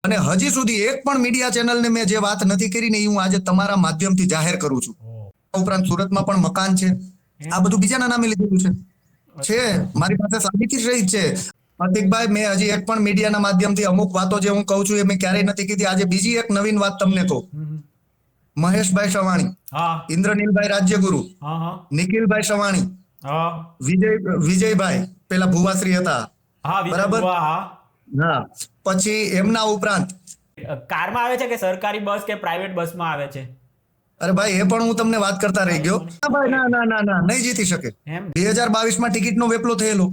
અને હજી સુધી એક પણ મીડિયા ચેનલને મેં જે વાત નથી કરી ને એ હું આજે તમારા માધ્યમથી જાહેર કરું છું. ઉપરાંત સુરતમાં પણ મકાન છે. આ બધું બીજાના નામે લીધેલું છે મારી પાસે સાબિતી સહિત છે. પ્રતિકભાઈ, મેં હજી એક પણ મીડિયાના માધ્યમથી અમુક વાતો જે હું કહું છું એ મેં ક્યારેય નથી કીધી. આજે બીજી એક નવીન વાત તમને કહું. મહેશભાઈ સવાણી, ઇન્દ્રનીલભાઈ રાજ્યગુરુ, નિખિલભાઈ સવાણી, વિજયભાઈ પેલા ભુવાશ્રી હતા, બરાબર? હા, પછી એમના ઉપરાંત કારમાં આવે છે કે સરકારી બસ કે પ્રાઇવેટ બસમાં આવે છે? અરે ભાઈ, એ પણ હું તમને વાત કરતા રહી ગયો. ના ના ના ના, નહીં જીતી શકે. 2022માં ટિકિટનો વેપલો થયેલો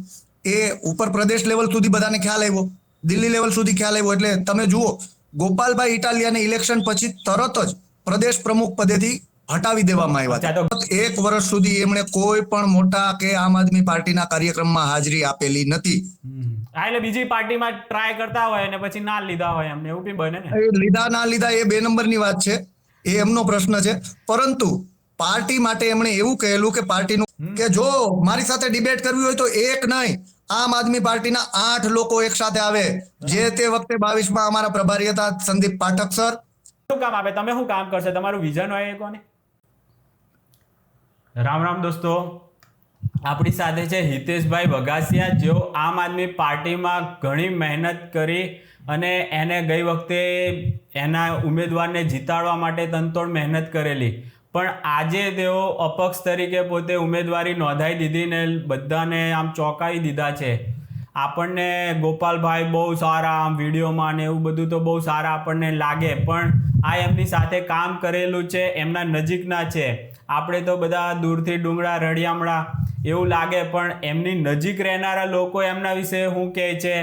એ ઉપર પ્રદેશ લેવલ સુધી બધાને ખ્યાલ આવ્યો, દિલ્હી લેવલ સુધી ખ્યાલ આવ્યો. એટલે તમે જુઓ, ગોપાલભાઈ ઇટાલિયાને ઇલેક્શન પછી તરત જ પ્રદેશ પ્રમુખ પદેથી હટાવી દેવામાં આવ્યા. 1 વર્ષ સુધી એમણે કોઈ પણ મોટા કે આમ આદમી પાર્ટીના કાર્યક્રમમાં હાજરી આપેલી નથી. એટલે બીજી પાર્ટીમાં ટ્રાય કરતા હોય અને પછી ના લીધા હોય, એમને એવું બી બને ને? લીધા ના લીધા એ 2 નંબરની વાત છે, એ એમનો પ્રશ્ન છે. પરંતુ પાર્ટી માટે એમણે એવું કહેલું કે પાર્ટીનું કે જો મારી સાથે ડિબેટ કરવી હોય તો એક નહીં, આમ આદમી પાર્ટીના 8 લોકો એક સાથે આવે. જે તે વખતે 22માં અમારા પ્રભારી હતા સંદીપ પાઠક સર. શું કામ આપે? તમે શું કામ કરશે? તમારું વિઝન હોય એ કોને? રામ રામ દોસ્તો, આપણી સાથે છે હિતેશભાઈ વઘાસિયા, જેઓ આમ આદમી પાર્ટીમાં ઘણી મહેનત કરી અને એને ગઈ વખતે એના ઉમેદવારને જીતાડવા માટે તનતોડ મહેનત કરેલી, પણ આજે તેઓ અપક્ષ તરીકે પોતે ઉમેદવારી નોંધાવી દીધી ને બધાને આમ ચોંકાવી દીધા છે. આપણને ગોપાલભાઈ બહુ સારા આમ વિડીયોમાં ને એવું બધું તો બહુ સારા આપણને લાગે, પણ આ એમની સાથે કામ કરેલું છે, એમના નજીકના છે. આપણે તો બધા દૂરથી ડુંગળા રળિયામણા એવું લાગે, પણ એમની નજીક રહેનારા લોકો એમના વિશે શું કહે છે,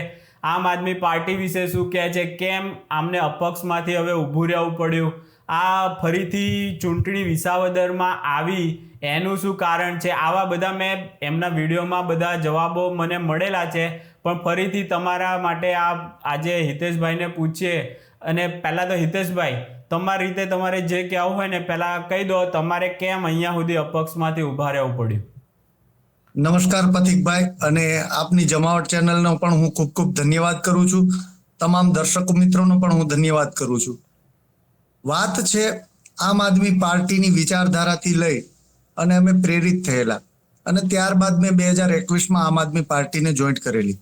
આમ આદમી પાર્ટી વિશે શું કહે છે, કેમ આમને અપક્ષમાંથી હવે ઊભું રહેવું પડ્યું, આ ફરીથી ચૂંટણી વિસાવદરમાં આવી એનું શું કારણ છે, આવા બધા મેં એમના વિડીયોમાં બધા જવાબો મને મળેલા છે. પણ ફરીથી તમારા માટે આજે હિતેશભાઈને પૂછીએ. અને પહેલાં તો હિતેશભાઈ, તમારી રીતે તમારે જે કહેવું હોય ને પહેલાં કહી દો, તમારે કેમ અહીંયા સુધી અપક્ષમાંથી ઊભા રહેવું પડ્યું? નમસ્કાર પ્રતિકભાઈ, અને આપની જમાવટ ચેનલનો પણ હું ખૂબ ખૂબ ધન્યવાદ કરું છું. તમામ દર્શક મિત્રોનો પણ હું ધન્યવાદ કરું છું. વાત છે આમ આદમી પાર્ટીની વિચારધારાથી લઈ અને અમે પ્રેરિત થયેલા, અને ત્યારબાદ મેં 2021માં આમ આદમી પાર્ટીને જોઈન્ટ કરેલી.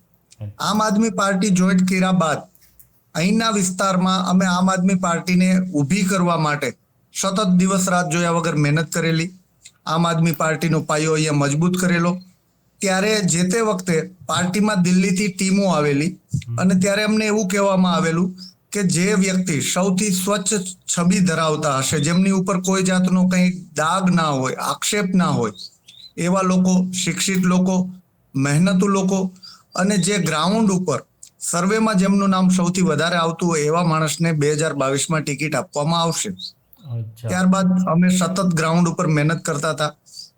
આમ આદમી પાર્ટી જોઈન્ટ કર્યા બાદ અહીંના વિસ્તારમાં અમે આમ આદમી પાર્ટીને ઊભી કરવા માટે સતત દિવસ રાત જોયા વગર મહેનત કરેલી. આમ આદમી પાર્ટીનો પાયો અહીંયા મજબૂત કરેલો. ત્યારે જે તે વખતે પાર્ટીમાં દિલ્હીથી ટીમો આવેલી, અને ત્યારે અમને એવું કહેવામાં આવેલું કે જે વ્યક્તિ સૌથી સ્વચ્છ છબી ધરાવતા હશે, જેમની ઉપર કોઈ જાતનો કંઈ દાગ ના હોય, આક્ષેપ ના હોય, એવા લોકો, શિક્ષિત લોકો, મહેનતુ લોકો, અને જે ગ્રાઉન્ડ ઉપર સર્વેમાં જેમનું નામ સૌથી વધારે આવતું હોય એવા માણસને 2022માં ટિકિટ આપવામાં આવશે. ત્યારબાદ અમે સતત ગ્રાઉન્ડ ઉપર મહેનત કરતા હતા.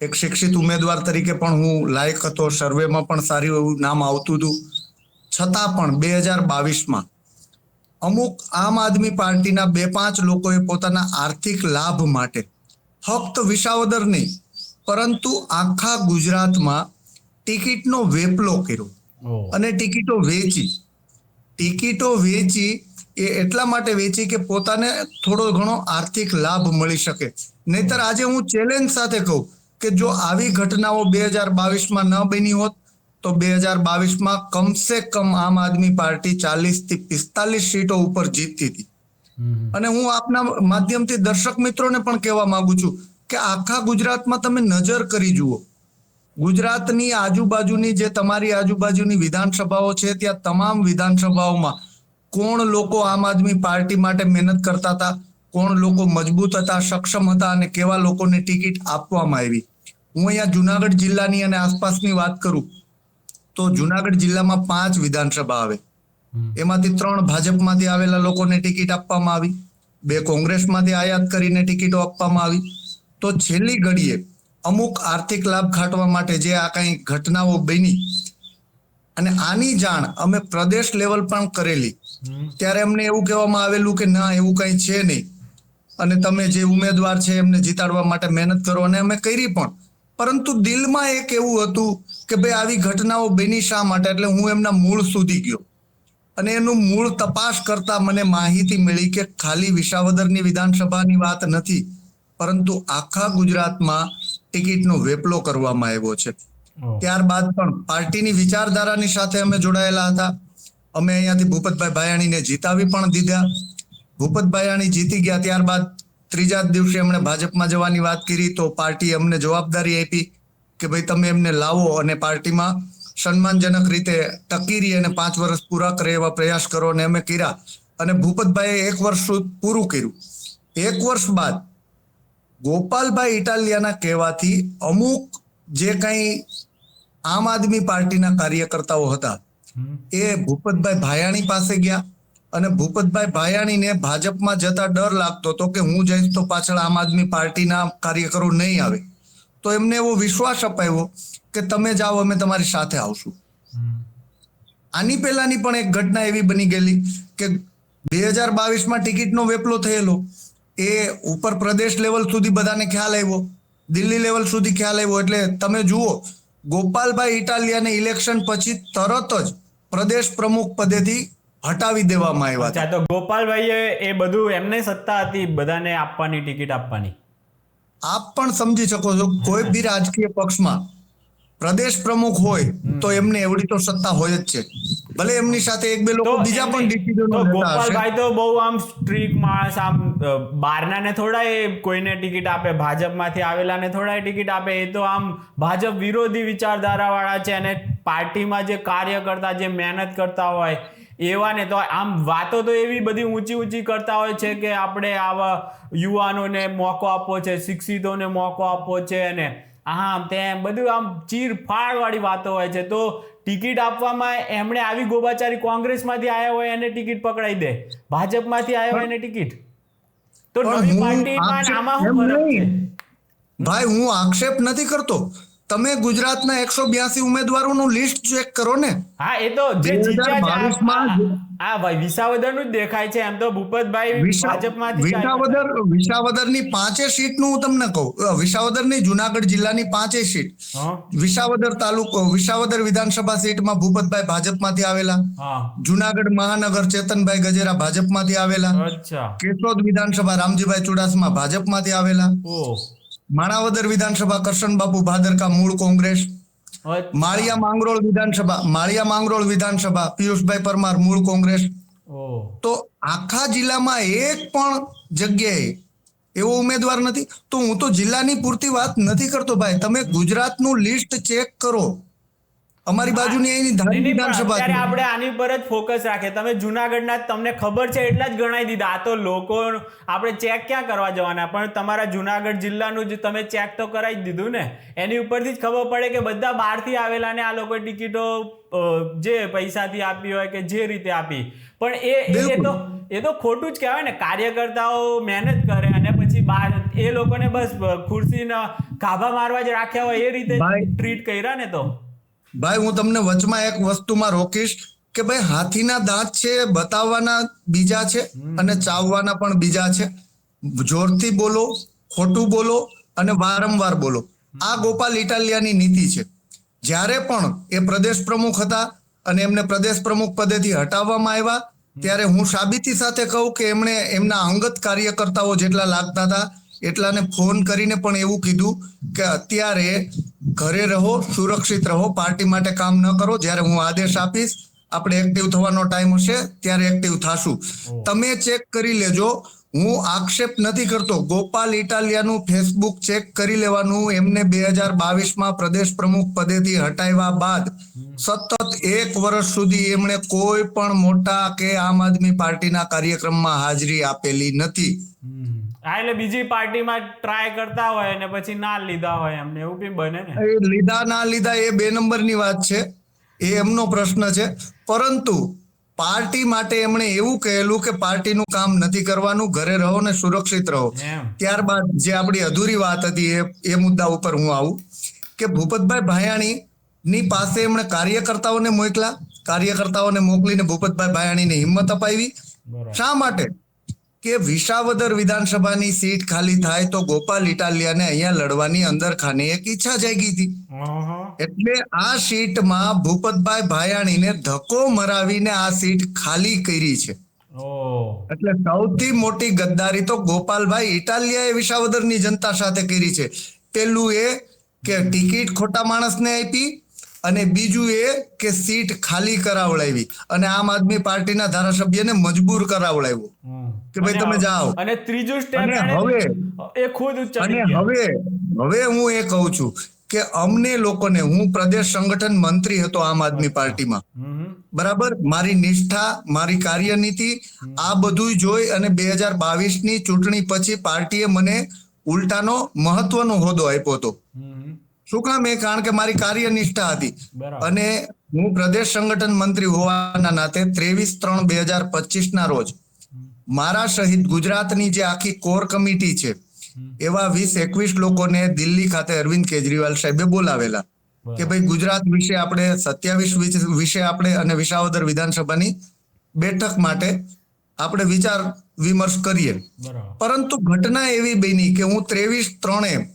એક શિક્ષિત ઉમેદવાર તરીકે પણ હું લાયક હતો, સર્વેમાં પણ સારું એવું નામ આવતું હતું. છતાં પણ 2022માં અમુક આમ આદમી પાર્ટીના 2-5 લોકોએ પોતાના આર્થિક લાભ માટે ફક્ત વિસાવદર નહીં પરંતુ આખા ગુજરાતમાં ટિકિટનો વેપલો કર્યો અને ટિકિટો વેચી. એ એટલા માટે વેચી કે પોતાને થોડો ઘણો આર્થિક લાભ મળી શકે. નહીતર આજે હું ચેલેન્જ સાથે કહું કે જો આવી ઘટનાઓ 2022માં ન બની હોત તો 2022માં કમસે કમ આમ આદમી પાર્ટી 40 થી 45 સીટો ઉપર જીતતી હતી. અને હું આપના માધ્યમથી દર્શક મિત્રોને પણ કહેવા માંગુ છું કે આખા ગુજરાતમાં તમે નજર કરી જુઓ. ગુજરાતની આજુબાજુની જે તમારી આજુબાજુની વિધાનસભાઓ છે, ત્યાં તમામ વિધાનસભાઓમાં કોણ લોકો આમ આદમી પાર્ટી માટે મહેનત કરતા હતા, કોણ લોકો મજબૂત હતા, સક્ષમ હતા, અને કેવા લોકોને ટિકિટ આપવામાં આવી. હું અહીંયા જુનાગઢ જિલ્લાની અને આસપાસની વાત કરું તો જુનાગઢ જિલ્લામાં 5 વિધાનસભા આવે. એમાંથી 3 ભાજપમાંથી આવેલા લોકોને ટિકિટ આપવામાં આવી, 2 કોંગ્રેસમાંથી આયાત કરીને ટિકિટો આપવામાં આવી. તો છેલ્લી ઘડીએ અમુક આર્થિક લાભ ખાટવા માટે જે આ કંઈ ઘટનાઓ બની, અને આની જાણ અમે પ્રદેશ લેવલ પણ કરેલી, ત્યારે અમને એવું કહેવામાં આવેલું કે ના, એવું કંઈ છે નહીં, અને તમે જે ઉમેદવાર છે એમને જીતાડવા માટે મહેનત કરો. અને અમે કરી પણ, પરંતુ દિલમાં એક એવું હતું કે ભાઈ આવી ઘટનાઓ બની શા માટે. એટલે હું એમના મૂળ સુધી ગયો. અને એનું મૂળ તપાસ કરતા મને માહિતી મળી કે ખાલી વિસાવદરની વિધાનસભાની વાત નથી, પરંતુ આખા ગુજરાતમાં ટિકિટનો વેપલો કરવામાં આવ્યો છે. ત્યારબાદ પણ પાર્ટીની વિચારધારાની સાથે અમે જોડાયેલા હતા. અમે અહીંયાથી ભૂપતભાઈ ભાયાણીને જીતાવી પણ દીધા. ભૂપત ભાયાણી જીતી ગયા ત્યારબાદ ત્રીજા જ દિવસે એમણે ભાજપમાં જવાની વાત કરી, તો પાર્ટીએ અમને જવાબદારી આપી કે ભાઈ તમે એમને લાવો અને પાર્ટીમાં સન્માનજનક રીતે ટકી રહી અને 5 વર્ષ પૂરા કરે એવા પ્રયાસ કરો, અને અમે કર્યા. અને ભૂપતભાઈએ 1 વર્ષ પૂરું કર્યું. 1 વર્ષ બાદ ગોપાલભાઈ ઇટાલિયાના કહેવાથી અમુક જે કંઈ આમ આદમી પાર્ટીના કાર્યકર્તાઓ હતા એ ભૂપતભાઈ ભાયાણી પાસે ગયા, અને ભૂપતભાઈ ભાયાણીને ભાજપમાં જતા ડર લાગતો હતો કે હું જઈશ તો પાછળ આમ આદમી પાર્ટીના કાર્યકરો નહીં આવે, તો એમને એવો વિશ્વાસ અપાવ્યો કે તમે જાઓ, અમે તમારી સાથે આવશું. આની પહેલાની પણ એક ઘટના એવી બની ગયેલી કે 2022માં ટિકિટનો વેપલો થયેલો, એ ઉપર પ્રદેશ લેવલ સુધી બધાને ખ્યાલ આવ્યો, દિલ્હી લેવલ સુધી ખ્યાલ આવ્યો. એટલે તમે જુઓ, ગોપાલભાઈ ઇટાલિયાને ઇલેક્શન પછી તરત જ પ્રદેશ પ્રમુખ પદેથી હટાવી દેવામાં આવ્યા હતા. તો ગોપાલભાઈએ એ બધું એમને સત્તા હતી બધાને આપવાની, ટિકિટ આપવાની. આપ પણ સમજી શકો છો, કોઈ બી રાજકીય પક્ષમાં પ્રદેશ પ્રમુખ હોય તો એમને એવડી તો સત્તા હોય જ છે. ભલે એમની સાથે એક બે લોકો બીજા પણ ડિસિઝનો લેતા હશે. ગોપાલભાઈ તો બહુ આમ સ્ટ્રીક માણસ, આમ બહારનાને થોડા એ કોઈને ટિકિટ આપે, ભાજપમાંથી આવેલાને થોડા એ ટિકિટ આપે. એ તો આમ ભાજપ વિરોધી વિચારધારા વાળા છે, અને પાર્ટીમાં જે કાર્યકર્તા જે મહેનત કરતા હોય એવા ને તો આમ વાતો તો એવી બધી ઊંચી કરતા હોય છે કે આપણે આવા યુવાનોને મોકો આપવો છે, શિક્ષિતોને મોકો આપવો છે, અને આમ તેમ બધું આમ ચીરફાડ વાળી વાતો હોય છે. તો ટિકિટ આપવામાં એમણે આવી ગોબાચારી, કોંગ્રેસમાંથી આવ્યા હોય એને ટિકિટ પકડાઈ દે, ભાજપમાંથી આવ્યા હોય એને ટિકિટ, તો નવી પાર્ટીમાં આમાં શું ફરક છે? ભાઈ હું આક્ષેપ નથી કરતો, તમે ગુજરાતના 182 ઉમેદવારોનું લિસ્ટ ચેક કરો ને. હા, એ તો જે જીત્યા છે આ ભાઈ વિસાવદરનું જ દેખાય છે. એમ તો ભૂપતભાઈ ભાજપમાંથી વિસાવદરની 5 સીટનું હું તમને કહું, વિસાવદરની જુનાગઢ જિલ્લાની 5 સીટ, વિસાવદર તાલુકો, વિસાવદર વિધાનસભા સીટમાં ભૂપતભાઈ ભાજપમાંથી આવેલા, જુનાગઢ મહાનગર ચેતનભાઈ ગજેરા ભાજપમાંથી આવેલા, કેશોદ વિધાનસભા રામજીભાઈ ચુડાસમા ભાજપમાંથી આવેલા, માણાવદર વિધાનસભા કરશનબાપુ ભાદરકા મૂળ કોંગ્રેસ, માળિયા માંગરોળ વિધાનસભા પિયુષભાઈ પરમાર મૂળ કોંગ્રેસ. તો આખા જિલ્લામાં એક પણ જગ્યાએ એવો ઉમેદવાર નથી. તો હું તો જિલ્લાની પૂરતી વાત નથી કરતો ભાઈ, તમે ગુજરાતનું લિસ્ટ ચેક કરો. અમારી બાજુની અહીંની ધારી વિધાનસભા છે. આપણે આની પર જ ફોકસ રાખે. તમે જુનાગઢના તમને ખબર છે એટલા જ ગણાઈ દીધા. આ તો લોકો આપણે ચેક ક્યાં કરવા જવાના, પણ તમારા જુનાગઢ જિલ્લાનું જ તમે ચેક તો કરાવી જ દીધું ને. એની ઉપરથી જ ખબર પડે કે બધા બહારથી આવેલા ને આ લોકો ટિકિટો જે પૈસાથી આપી હોય કે જે રીતે આપી, પણ એ તો ખોટું જ કહેવાય ને. કાર્યકર્તાઓ મહેનત કરે અને પછી બહાર એ લોકોને બસ ખુરશીના ગાભા મારવા જ રાખ્યા હોય એ રીતે ટ્રીટ કર્યા ને. તો ભાઈ હું તમને વચમાં એક વસ્તુમાં રોકીશ કે ભાઈ હાથીના દાંત છે બતાવવાના બીજા છે અને ચાવવાના પણ બીજા છે. જોરથી બોલો, ખોટું બોલો અને વારંવાર બોલો, આ ગોપાલ ઇટાલિયાની નીતિ છે. જ્યારે પણ એ પ્રદેશ પ્રમુખ હતા અને એમને પ્રદેશ પ્રમુખ પદેથી હટાવવામાં આવ્યા, ત્યારે હું સાબિતી સાથે કહું કે એમણે એમના અંગત કાર્યકર્તાઓ જેટલા લાગતા હતા એટલાને ફોન કરીને પણ એવું કીધું કે અત્યારે ઘરે રહો, સુરક્ષિત રહો, પાર્ટી માટે કામ ન કરો, જ્યારે હું આદેશ આપીશ આપણે એક્ટિવ થવાનો ટાઈમ હશે ત્યારે એક્ટિવ થાશું. તમે ચેક કરી લેજો, હું આક્ષેપ નથી કરતો. ગોપાલ ઇટાલિયાનું ફેસબુક ચેક કરી લેવાનું. એમને 2022માં પ્રદેશ પ્રમુખ પદેથી હટાવ્યા બાદ સતત 1 વર્ષ સુધી એમણે કોઈ પણ મોટા કે આમ આદમી પાર્ટીના કાર્યક્રમમાં હાજરી આપેલી નથી. એટલે બીજી પાર્ટીમાં ટ્રાય કરતા હોય અને પછી ના લીધા હોય, એમને એવું બી બને ને. લીધા ના લીધા એ 2 નંબરની વાત છે, એ એમનો પ્રશ્ન છે. પરંતુ પાર્ટી માટે એમણે એવું કહેલું કે પાર્ટીનું કામ નથી કરવાનું, ઘરે રહો ને સુરક્ષિત રહો. ત્યારબાદ જે આપણી અધૂરી વાત હતી એ મુદ્દા ઉપર હું આવું કે ભૂપતભાઈ ભાયાણી ની પાસે એમણે કાર્યકર્તાઓને મોકલીને ભૂપતભાઈ ભાયાણીને હિંમત અપાવી. શા માટે? કે વિસાવદર વિધાનસભાની સીટ ખાલી થાય તો ગોપાલ ઇટાલિયાને અહીંયા લડવાની અંદર ખાને એક ઈચ્છા જાગી હતી. એટલે આ સીટમાં ભૂપતભાઈ ભાયાણીને ધક્કો મરાવીને આ સીટ ખાલી કરી છે. એટલે સૌથી મોટી ગદ્દારી તો ગોપાલભાઈ ઇટાલિયાએ વિસાવદરની જનતા સાથે કરી છે. પેલું એ કે ટિકિટ ખોટા માણસને આપી અને બીજું એ કે સીટ ખાલી કરાવડાવી અને આમ આદમી પાર્ટીના ધારાસભ્યને મજબૂર કરાવડાવ્યો કે ભાઈ તમે જાઓ. અને ત્રીજું સ્ટેપ અને હવે એ ખુદ અને હવે હું એ કહું છું કે અમને લોકોને, હું પ્રદેશ સંગઠન મંત્રી હતો આમ આદમી પાર્ટીમાં, બરાબર, મારી નિષ્ઠા, મારી કાર્યનીતિ આ બધું જોઈ અને 2022ની ચૂંટણી પછી પાર્ટીએ મને ઉલટાનો મહત્વનો હોદ્દો આપ્યો હતો. શું કામ? એ કારણ કે મારી કાર્યનિષ્ઠા હતી. અને હું પ્રદેશ સંગઠન મંત્રી હોવાના નાતે 23/3/2025 ના રોજ મારા સહિત ગુજરાતની જે આખી કોર કમિટી છે એવા 20-21 લોકોને દિલ્હી ખાતે અરવિંદ કેજરીવાલ સાહેબે બોલાવેલા કે ભાઈ ગુજરાત વિશે આપણે 27 વિશે આપણે અને વિસાવદર વિધાનસભાની બેઠક માટે આપણે વિચાર વિમર્શ કરીએ. પરંતુ ઘટના એવી બની કે હું 23/3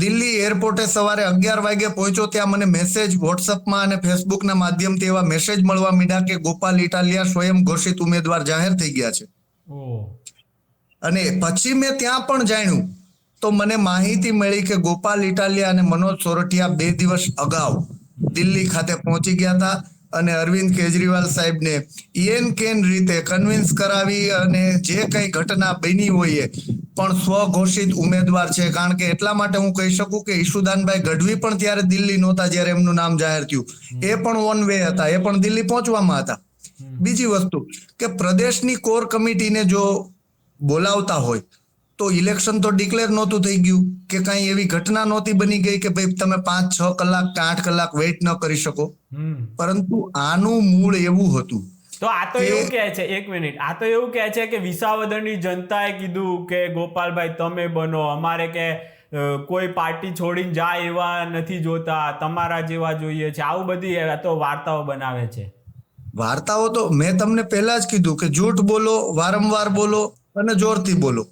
દિલ્હી એરપોર્ટે સવારે 11 વાગે પહોંચ્યો. ત્યાં મને મેસેજ વોટ્સઅપમાં અને ફેસબુકના માધ્યમથી એવા મેસેજ મળવા માંડ્યા કે ગોપાલ ઇટાલિયા સ્વયં ઘોષિત ઉમેદવાર જાહેર થઈ ગયા છે. અને પછી મેં ત્યાં પણ જાણ્યું તો મને માહિતી મળી કે ગોપાલ ઇટાલિયા અને મનોજ સોરઠિયા 2 દિવસ અગાઉ દિલ્હી ખાતે પહોંચી ગયા હતા અને અરવિંદ કેજરીવાલ સાહેબને કેન રીતે કન્વિન્સ કરાવી અને જે કઈ ઘટના બની હોય પણ સ્વઘોષિત ઉમેદવાર છે. કારણ કે એટલા માટે હું કહી શકું કે ઈશુદાનભાઈ ગઢવી પણ ત્યારે દિલ્હી નહોતા જ્યારે એમનું નામ જાહેર થયું. એ પણ ઓન વે હતા, એ પણ દિલ્હી પહોંચવામાં હતા. બીજી વસ્તુ કે પ્રદેશની કોર કમિટીને જો બોલાવતા હોય તો ઇલેક્શન તો ડિક્લેર નહોતું થઈ ગયું કે કઈ એવી ઘટના નહોતી બની ગઈ કે ભાઈ તમે 5-6 કલાક કે 8 કલાક વેઇટ ન કરી શકો. પરંતુ આનું મૂળ એવું હતું. તો આ તો એવું કહે છે, એક મિનિટ, આ તો એવું કહે છે કે વિસાવદરની જનતાએ કીધું કે ગોપાલભાઈ તમે બનો, અમારે કે કોઈ પાર્ટી છોડીને જાય એવા નથી જોતા, તમારા જેવા જોઈએ છે. આવું બધી તો વાર્તાઓ બનાવે છે. વાર્તાઓ તો મેં તમને પહેલા જ કીધું કે જૂઠ બોલો, વારંવાર બોલો અને જોરથી બોલો,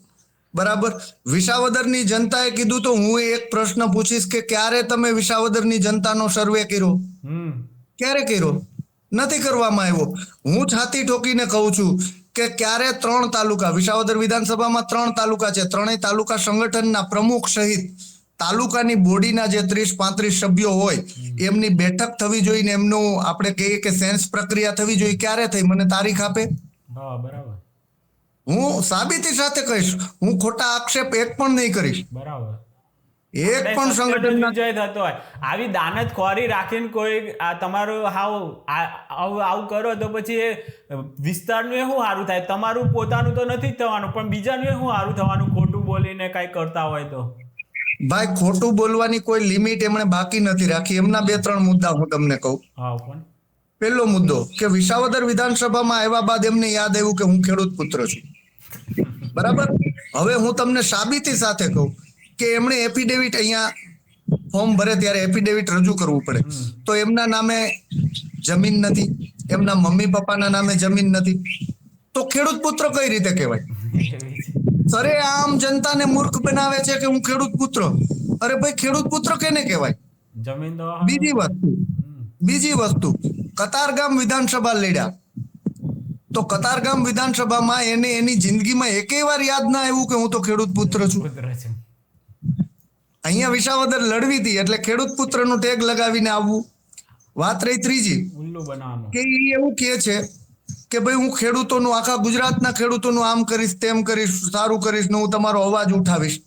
બરાબર. વિસાવદરની જનતાએ કીધું તો હું એક પ્રશ્ન પૂછીશ કે ક્યારે તમે વિસાવદરની જનતાનો સર્વે કર્યો? ક્યારે કર્યો? નથી કરવામાં આવ્યો. હું છાતી ઠોકીને કહું છું કે ક્યારે 3 તાલુકા, વિસાવદર વિધાનસભામાં 3 તાલુકા છે, 3 તાલુકા સંગઠનના પ્રમુખ સહિત તાલુકાની બોડીના જે 30-35 સભ્યો હોય એમની બેઠક થવી જોઈએ, એમનું આપણે કહીએ કે સેન્સ પ્રક્રિયા થવી જોઈએ. ક્યારે થઈ? મને તારીખ આપે. બરાબર. હું સાબિતી સાથે કહીશ, હું ખોટા આક્ષેપ એક પણ નહીં કરીશ. બરાબર. એક પણ સંગઠનના વિજય થતો હોય આવી દાનત ખોરી રાખીને કોઈ તમારું આવું કરો તો પછી વિસ્તારનું એ શું સારું થાય? તમારું પોતાનું તો નથી જ થવાનું, પણ બીજાનું એ શું સારું થવાનું ખોટું બોલીને કઈ કરતા હોય તો? ભાઈ, ખોટું બોલવાની કોઈ લિમિટ એમણે બાકી નથી રાખી. એમના 2-3 મુદ્દા હું તમને કહું. પહેલો મુદ્દો કે વિસાવદર વિધાનસભામાં આવ્યા બાદ એમને યાદ આવ્યું કે હું ખેડૂત પુત્ર છું, બરાબર. હવે હું તમને સાબિતી સાથે કહું કે એમણે એફિડેવિટ, અહીંયા ફોર્મ ભરે ત્યારે એફિડેવિટ રજૂ કરવું પડે, તો એમના નામે જમીન નથી, એમના મમ્મી પપ્પાના નામે જમીન નથી, તો ખેડૂત પુત્ર કઈ રીતે કહેવાય? સરે આમ જનતાને મૂર્ખ બનાવે છે કે હું ખેડૂત પુત્ર. અરે ભાઈ, ખેડૂત પુત્ર કેને કહેવાય? જમીન તો. બીજી વસ્તુ કતારગામ વિધાનસભા લડ્યા તો કતારગામ વિધાનસભામાં એને એની જિંદગીમાં એકેય વાર યાદ ના આવ્યું કે હું તો ખેડૂત પુત્ર છું. અહીંયા વિસાવદર લડવી હતી એટલે ખેડૂત પુત્રનો ટેગ લગાવીને આવવું. વાત રહી ત્રીજી કે એ એવું કહે છે કે ભાઈ હું ખેડૂતોનું, આખા ગુજરાતના ખેડૂતોનું આમ કરીશ, તેમ કરીશ, સારું કરીશ ને હું તમારો અવાજ ઉઠાવીશ.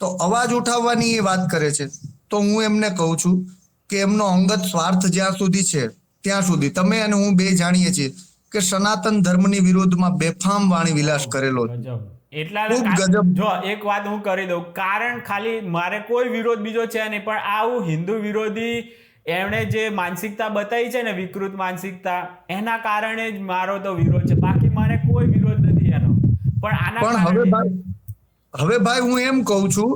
તો અવાજ ઉઠાવવાની એ વાત કરે છે. તો હું એમને કહું છું કે એમનો અંગત સ્વાર્થ જ્યાં સુધી છે ત્યાં સુધી તમે અને હું બે જાણીએ છીએ કે સનાતન ધર્મની વિરોધમાં બેફામ વાણી વિલાસ કરેલો છે. જો એક વાત હું કરી દઉં, કારણ ખાલી મારે કોઈ વિરોધ બીજો છે નહીં, પણ આવું હિન્દુ વિરોધી એમણે જે માનસિકતા બતાવી છે ને, વિકૃત માનસિકતા, એના કારણે જ મારો તો વિરોધ છે. બાકી મારે કોઈ વિરોધ નથી એનો. પણ હવે ભાઈ હું એમ કહું છું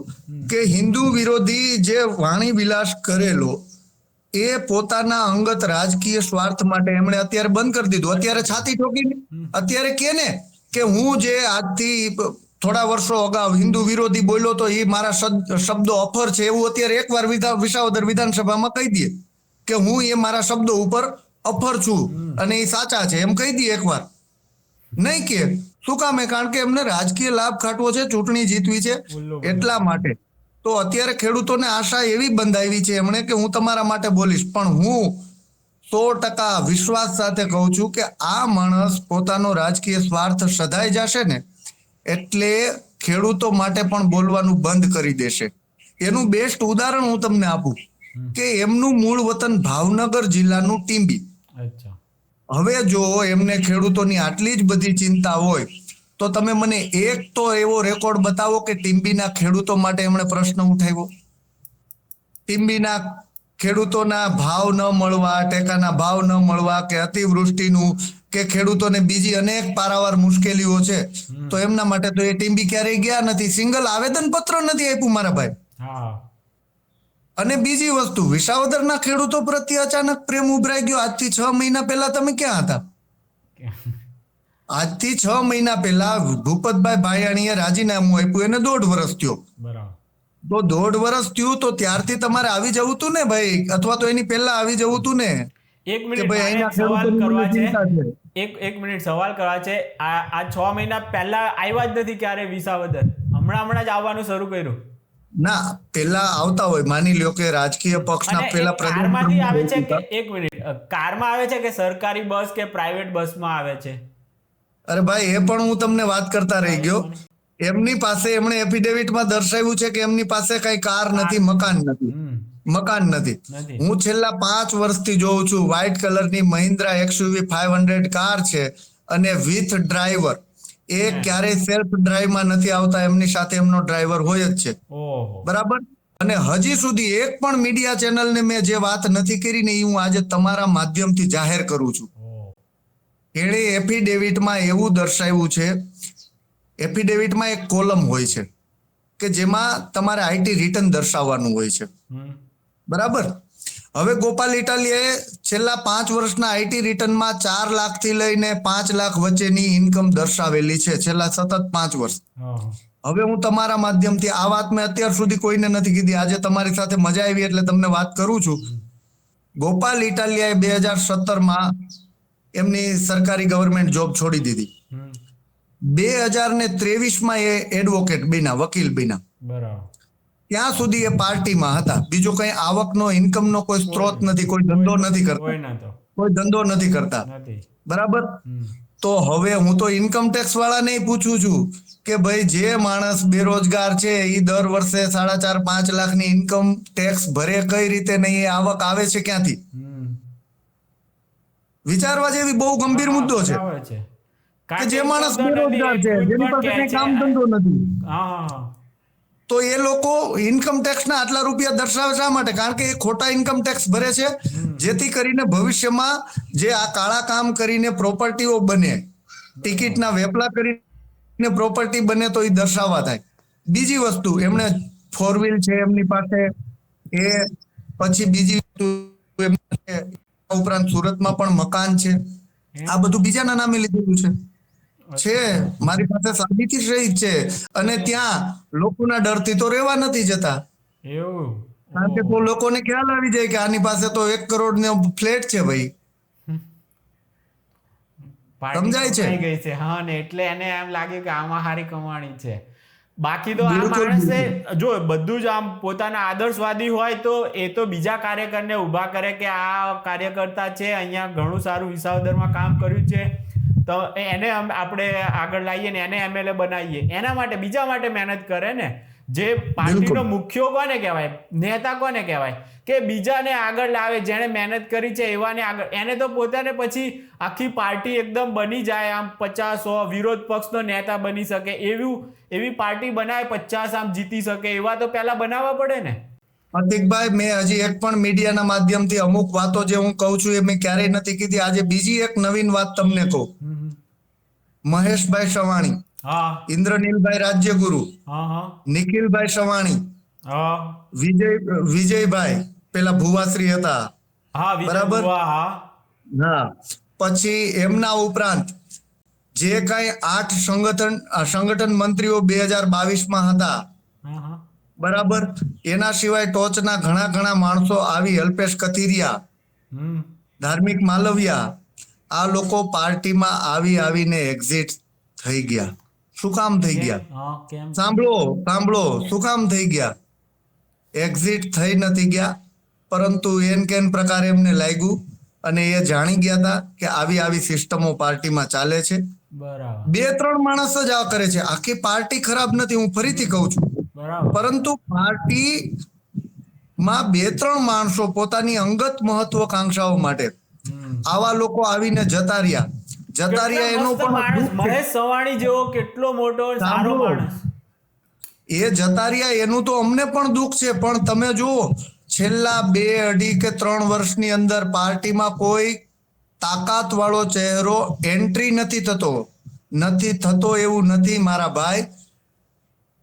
કે હિન્દુ વિરોધી જે વાણી વિલાસ કરેલો એ પોતાના અંગત રાજકીય સ્વાર્થ માટે એમણે અત્યારે બંધ કરી દીધું. અત્યારે છાતી ઠોકીને અત્યારે કે ને કે હું જે આજથી થોડા વર્ષો અગાઉ હિન્દુ વિરોધી બોલ્યો તો એ મારા શબ્દો અફર છે એવું અત્યારે એકવાર વિસાવદર વિધાનસભામાં કહી દે કે હું એ મારા શબ્દો ઉપર અફર છું અને એ સાચા છે એમ કહી દે એકવાર. નહીં કે શું કામે? કારણ કે એમને રાજકીય લાભ ખાટવો છે, ચૂંટણી જીતવી છે એટલા માટે. તો અત્યારે ખેડૂતોને આશા એવી બંધાવી છે એમણે કે હું તમારા માટે બોલીશ, પણ હું 100% વિશ્વાસ સાથે કહું છું કે આ માણસ પોતાનો રાજકીય સ્વાર્થ સધાઈ જશે ને એટલે ખેડૂતો માટે પણ બોલવાનું બંધ કરી દેશે. એનું બેસ્ટ ઉદાહરણ હું તમને આપું કે એમનું મૂળ વતન ભાવનગર જિલ્લાનું ટીંબી. હવે જો એમને ખેડૂતોની આટલી જ બધી ચિંતા હોય તો તમે મને એક તો એવો રેકોર્ડ બતાવો કે ટીંબીના ખેડૂતો માટે એમણે પ્રશ્ન ઉઠાવ્યો. ટીંબીના ખેડૂતોના ભાવ ન મળવા, ટેકાના ભાવ ન મળવા કે અતિવૃષ્ટિનું કે ખેડૂતોને બીજી અનેક પારાવાર મુશ્કેલીઓ છે તો એમના માટે તો એ ટીંબી ક્યારેય ગયા નથી, સિંગલ આવેદન પત્ર નથી આપ્યું મારા ભાઈ. અને બીજી વસ્તુ, વિસાવદરના ખેડૂતો પ્રત્યે અચાનક પ્રેમ ઉભરાઈ ગયો. આજથી 6 મહિના પહેલા તમે ક્યાં હતા? આજથી 6 મહિના પહેલા ભૂપતભાઈ ભાયાણીએ રાજીનામું આપ્યું, એને 1.5 વર્ષ થયો. તો 1.5 વર્ષ થયું તો ત્યારથી તમારે આવી જવું તું ને ભાઈ, અથવા તો એની પહેલા આવી જવું તું ને. એક મિનિટ સવાલ કરવા છે, એક મિનિટ સવાલ કરવા છે. આ 6 મહિના પહેલા આવ્યા જ નથી ક્યારે વિસાવદર? હમણાં જ આવવાનું શરૂ કર્યું? ના, પેલા આવતા હોય. માની લ્યો કે રાજકીય પક્ષના પેલા કારમાંથી આવે છે કે એક મિનિટ કારમાં આવે છે કે સરકારી બસ કે પ્રાઇવેટ બસમાં આવે છે? અરે ભાઈ, એ પણ હું તમને વાત કરતા રહી ગયો. એમની પાસે એમણે એફિડેવિટમાં દર્શાવ્યું છે કે એમની પાસે કઈ કાર નથી, મકાન નથી. હું છેલ્લા 5 વર્ષથી જોઉં છું વ્હાઇટ કલરની મહિન્દ્રા XUV 500 કાર છે અને વિથ ડ્રાઈવર. એ ક્યારેય સેલ્ફ ડ્રાઈવમાં નથી આવતા, એમની સાથે એમનો ડ્રાઈવર હોય જ છે. બરાબર. અને હજી સુધી એક પણ મીડિયા ચેનલને મેં જે વાત નથી કરી ને એ હું આજે તમારા માધ્યમથી જાહેર કરું છું. એણે એફિડેવિટમાં એવું દર્શાવ્યું છે, એફિડેવિટમાં એક કોલમ હોય છે કે જેમાં તમારે આઈટી રિટર્ન દર્શાવવાનું હોય છે. બરાબર. હવે ગોપાલ ઇટાલિયાએ છેલ્લા 5 વર્ષના આઈટી રિટર્નમાં 4 લાખથી લઈને 5 લાખ વચ્ચેની ઇન્કમ દર્શાવેલી છે છેલ્લા સતત 5 વર્ષ. હવે હું તમારા માધ્યમથી આ વાત મેં અત્યાર સુધી કોઈને નથી કીધી, આજે તમારી સાથે મજા આવી એટલે તમને વાત કરું છું. ગોપાલ ઇટાલિયાએ 2017માં એમની સરકારી ગવર્મેન્ટ જોબ છોડી દીધી. 2023માં એ એડવોકેટ બન્યા, વકીલ બન્યા. બરાબર. ત્યાં સુધી એ પાર્ટીમાં હતા. બીજો કઈ આવકનો, ઇન્કમનો કોઈ સ્ત્રોત નથી, કોઈ ધંધો નથી કરતા. બરાબર. તો હવે હું તો ઇન્કમ ટેક્સ વાળાને પૂછું છું કે ભાઈ જે માણસ બેરોજગાર છે એ દર વર્ષે 4.5-5 લાખની ઇન્કમ ટેક્સ ભરે કઈ રીતે નહીં? એ આવક આવે છે ક્યાંથી? વિચારવા જેવી બહુ ગંભીર મુદ્દો છે કે જે માણસ બેરોજગાર છે, જેની પાસે કામ ધંધો નથી, તો એ લોકો ઇન્કમ ટેક્સના આટલા રૂપિયા દર્શાવે શા માટે? કારણ કે એ ખોટા ઇન્કમ ટેક્સ ભરે છે, જેથી કરીને ભવિષ્યમાં જે આ કાળા કામ કરીને પ્રોપર્ટીઓ બને, ટિકિટના વેપલા કરીને પ્રોપર્ટી બને તો એ દર્શાવવા થાય. બીજી વસ્તુ, એમણે 4 વ્હીલ છે એમની પાસે, એ પછી બીજી ઉપરાંત સુરતમાં પણ મકાન છે. આ બધું બીજાના નામે લીધેલું છે. મારી પાસે સાબિતી સહિત છે. અને ત્યાં લોકોના ડરથી તો રહેવા નથી જતા, કારણ કે તો લોકોને ખ્યાલ આવી જાય કે આની પાસે તો 1 કરોડનો ફ્લેટ છે ભાઈ. સમજાય છે? હા, ને એટલે એને એમ લાગે કે આમાં હારી કમાણી છે. બાકી તો આ માણસે જો બધું જ આમ પોતાના આદર્શવાદી હોય તો એ તો બીજા કાર્યકરને ઉભા કરે કે આ કાર્યકર્તા છે, અહીંયા ઘણું સારું વિસાવદરમાં કામ કર્યું છે, તો એને આપણે આગળ લાવીએ ને એને MLA બનાવીએ. એના માટે, બીજા માટે મહેનત કરે ને. જે પાર્ટીનો મુખ્ય કોને કહેવાય, નેતા કોને કહેવાય કે બીજાને આગળ લાવે, જેણે મહેનત કરી છે એવાને આગળ. એને તો પોતાને પછી આખી પાર્ટી એકદમ બની જાય, આમ 50-100 વિરોધ પક્ષનો નેતા બની શકે એવી પાર્ટી બનાવે, 50 આમ જીતી શકે એવા તો પહેલા બનાવવા પડે ને. પ્રતિકભાઈ, મેં હજી એક પણ મીડિયાના માધ્યમથી અમુક વાતો જે હું કહું છું એ મેં ક્યારેય નથી કીધી. આજે બીજી એક નવીન વાત તમને કહું. મહેશભાઈ સવાણી, ઇન્દ્રનીલભાઈ રાજ્યગુરુ, નિખિલભાઈ સવાણી, વિજયભાઈ પેલા ભુવાશ્રી હતા, બરાબર. હા, પછી એમના ઉપરાંત જે કાંઈ 8 સંગઠન મંત્રીઓ 2022 હતા, હા હા બરાબર, એના સિવાય ટોચના ઘણા માણસો આવી, અલ્પેશ કથિરિયા, હમ ધાર્મિક માલવિયા, આ લોકો પાર્ટીમાં આવીને એક્ઝિટ થઈ ગયા. શું કામ થઈ ગયા? હા કેમ સાંભળો, શું કામ થઈ ગયા? એક્ઝિટ થઈ નથી ગયા, પરંતુ એન કેન પ્રકારે એમને લાગ્યું અને એ જાણી ગયા હતા કે આવી સિસ્ટમો પાર્ટીમાં ચાલે છે. બરાબર 2-3 માણસ જ આ કરે છે. આખી પાર્ટી ખરાબ નથી, હું ફરીથી કહું છું, બરાબર પરંતુ પાર્ટીમાં 2-3 માણસો પોતાની અંગત મહત્વકાંક્ષાઓ માટે હમ આવા લોકો આવીને જતા રહ્યા એનો કેટલા મસ્ત પણ માણસ, દુઃખ છે. મહેશ સવાણી જેવો કેટલો મોટો સારો સાંભળો, માણસ. એ જતા રહ્યા એનું તો અમને પણ દુઃખ છે, પણ તમે જુઓ છેલ્લા 2, 2.5 કે 3 વર્ષની અંદર પાર્ટીમાં કોઈ તાકાત વાળો ચહેરો એન્ટ્રી નથી થતો એવું નથી મારા ભાઈ.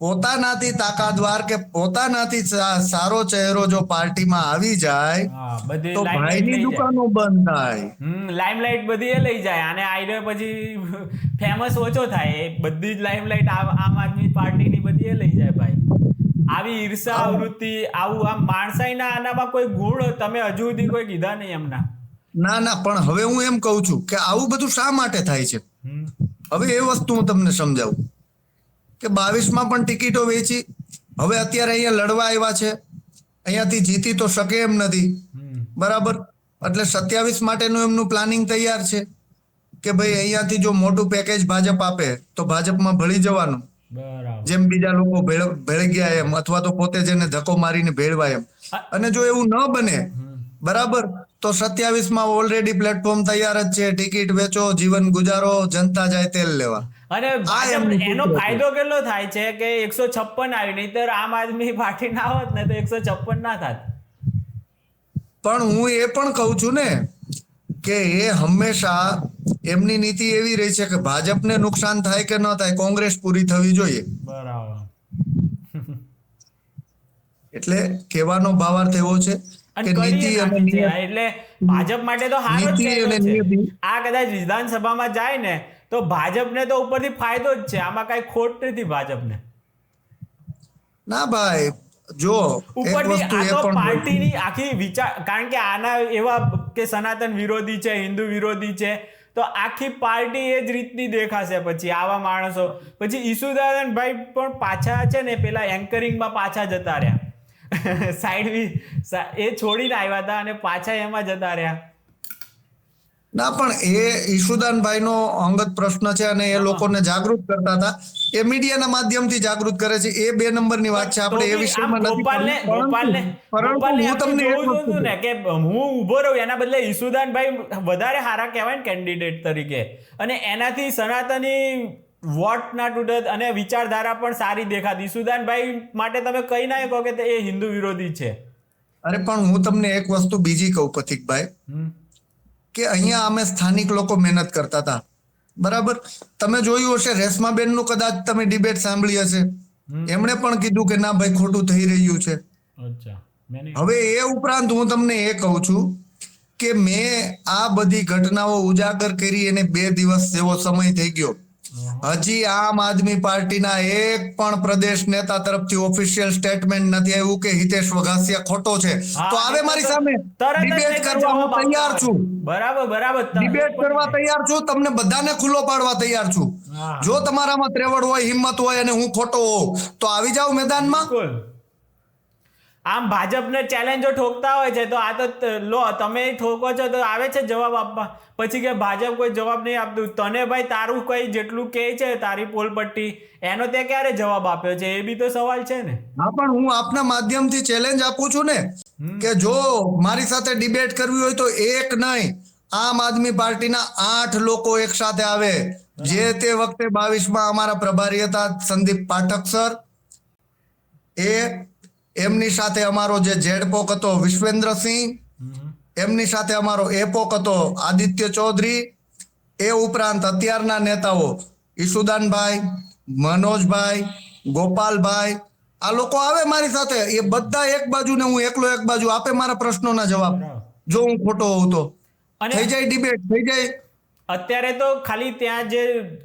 પોતાનાથી તાકાતવાર કે પોતાનાથી સારો ચહેરો જો પાર્ટીમાં આવી જાય હા બધી તો લાઈમલાઈટ ભાઈની લઈ જાય. દુકાનો બંધ થાય. લાઈમલાઈટ બધી એ લઈ જાય અને આઈડિયા પછી ફેમસ ઓછો થાય. એ બધી જ લાઈમલાઈટ આમ આદમી પાર્ટીની બધી એ લઈ જાય ભાઈ. આવી ઈર્ષા વૃત્તિ, આવું આમ માણસાઈના આનામાં કોઈ ગુણ તમે હજુ સુધી કોઈ કીધા નહીં એમના. ના, પણ હવે હું એમ કહું છું કે આવું બધું શા માટે થાય છે. હમ હવે એ વસ્તુ હું તમને સમજાવું કે 22માં પણ ટિકિટો વેચી, હવે અત્યારે અહીંયા લડવા આવ્યા છે, અહીંયાથી જીતી તો શકે એમ નથી, હમ બરાબર. એટલે 27 માટેનું એમનું પ્લાનિંગ તૈયાર છે કે ભાઈ અહીંયાથી જો મોટું પેકેજ ભાજપ આપે તો ભાજપમાં ભળી જવાનું, બરાબર જેમ બીજા લોકો ભેળી ગયા એમ, અથવા તો પોતે જેને ધક્કો મારીને ભેળવા એમ. અને જો એવું ન બને, બરાબર, તો 27માં ઓલરેડી પ્લેટફોર્મ તૈયાર જ છે. ટિકિટ વેચો, જીવન ગુજારો, જનતા જાય તેલ લેવા. અને ભાજપ એનો ફાયદો કેટલો થાય છે કે 156 આવી, નહીતર આમ આદમી પાર્ટી ના હોત ને તો 156 ના થાત. પણ હું એ પણ કહું છું ને કે એ હંમેશા એમની નીતિ એવી રહી છે કે ભાજપને નુકસાન થાય કે ન થાય, કોંગ્રેસ પૂરી થવી જોઈએ. બરાબર. એટલે કહેવાનો ભાવાર્થ એવો છે અને કે કરીએ નીતિ અને નાખી છે. નિયતિ, એટલે ભાજપ માટે તો સારો જ નીતિ ચહેરો અને છે. નિયતિ. આ કદાચ વિધાનસભામાં જાય ને તો ભાજપને તો ઉપરથી ફાયદો જ છે, આમાં કઈ ખોટ નથી ભાજપને. ના ભાઈ, જો એક ઉપરથી વસ્તુ આ એ તો પણ પાર્ટીની આખી વિચાર, કારણ કે આના એવા કે સનાતન વિરોધી છે, હિન્દુ વિરોધી છે, તો આખી પાર્ટી એ જ રીતની દેખાશે પછી આવા માણસો. પછી ઈસુદાન ભાઈ પણ પાછા છે ને પેલા એન્કરિંગમાં પાછા જતા રહ્યા. એ છોડીને આવ્યા હતા અને પાછા એમાં જતા રહ્યા. ના, પણ એ ઈશુદાનભાઈનો અંગત પ્રશ્ન છે અને એ લોકોને જાગૃત કરતા હતા. એ મીડિયાના માધ્યમથી જાગૃત કરે છે. એ 2 નંબરની વાત છે, આપણે એ વિષયમાં નથી કરવું. પરંતુ હું તમને એક વસ્તુ જોવું ને કે હું ઊભો રહું એના બદલે ઈસુદાનભાઈ વધારે સારા કહેવાય ને કેન્ડિડેટ તરીકે, અને એનાથી સનાતની વોટ ના તૂટત અને વિચારધારા પણ સારી દેખાતી. ઈસુદાનભાઈ માટે તમે કહી ના કહો કે એ હિન્દુ વિરોધી છે. અરે પણ હું તમને એક વસ્તુ બીજી કહું પથિકભાઈ, કે અહીંયા અમે સ્થાનિક લોકો મહેનત કરતા હતા, બરાબર. તમે જોયું હશે રેશમાબેનનું કદાચ તમે ડિબેટ સાંભળી હશે, એમણે પણ કીધું કે ના ભાઈ ખોટું થઈ રહ્યું છે. હવે એ ઉપરાંત હું તમને એ કહું છું કે મેં આ બધી ઘટનાઓ ઉજાગર કરી એને 2 દિવસ જેવો સમય થઈ ગયો, હજી આમ આદમી પાર્ટીના એક પણ પ્રદેશ નેતા તરફથી ઓફિશિયલ સ્ટેટમેન્ટ નથી આવ્યું કે હિતેશ વઘાસિયા ખોટો છે. તો આવે મારી સામે ડિબેટ કરવા હું તૈયાર છું. બરાબર ડિબેટ કરવા તૈયાર છું, તમને બધાને ખુલ્લો પાડવા તૈયાર છું. જો તમારામાં ત્રેવડ હોય, હિંમત હોય અને હું ખોટો હોઉં તો આવી જાવ મેદાનમાં. આમ ભાજપને ચેલેન્જો ઠોકતા હોય છે તો આ તો લો તમે ઠોકો છો તો આવે છે જવાબ આપવા. પછી કે ભાજપ કોઈ જવાબ નહીં આપતું. તને ભાઈ તારું કઈ જેટલું કહે છે તારી પોલપટ્ટી, એનો તે ક્યારે જવાબ આપ્યો છે, એ બી તો સવાલ છે ને. હા, પણ હું આપના માધ્યમથી ચેલેન્જ આપું છું ને કે જો મારી સાથે ડિબેટ કરવી હોય તો એક નહીં, આમ આદમી પાર્ટીના 8 લોકો એક સાથે આવે. જે તે વખતે 22માં અમારા પ્રભારી હતા સંદીપ પાઠક સર, એમની સાથે અમારો જે જેડપોક હતો વિશ્વેન્દ્રસિંહ, એમની સાથે અમારો એપોક હતો આદિત્ય ચૌધરી, એ ઉપરાંત અત્યારના નેતાઓ ઈશુદાનભાઈ, મનોજભાઈ, ગોપાલભાઈ, આ લોકો આવે મારી સાથે. એ બધા એક બાજુ ને હું એકલો એક બાજુ, આપે મારા પ્રશ્નોના જવાબ. જો હું ખોટો હોઉં તો થઈ જાય ડિબેટ, થઈ જાય. અત્યારે તો ખાલી ત્યાં જે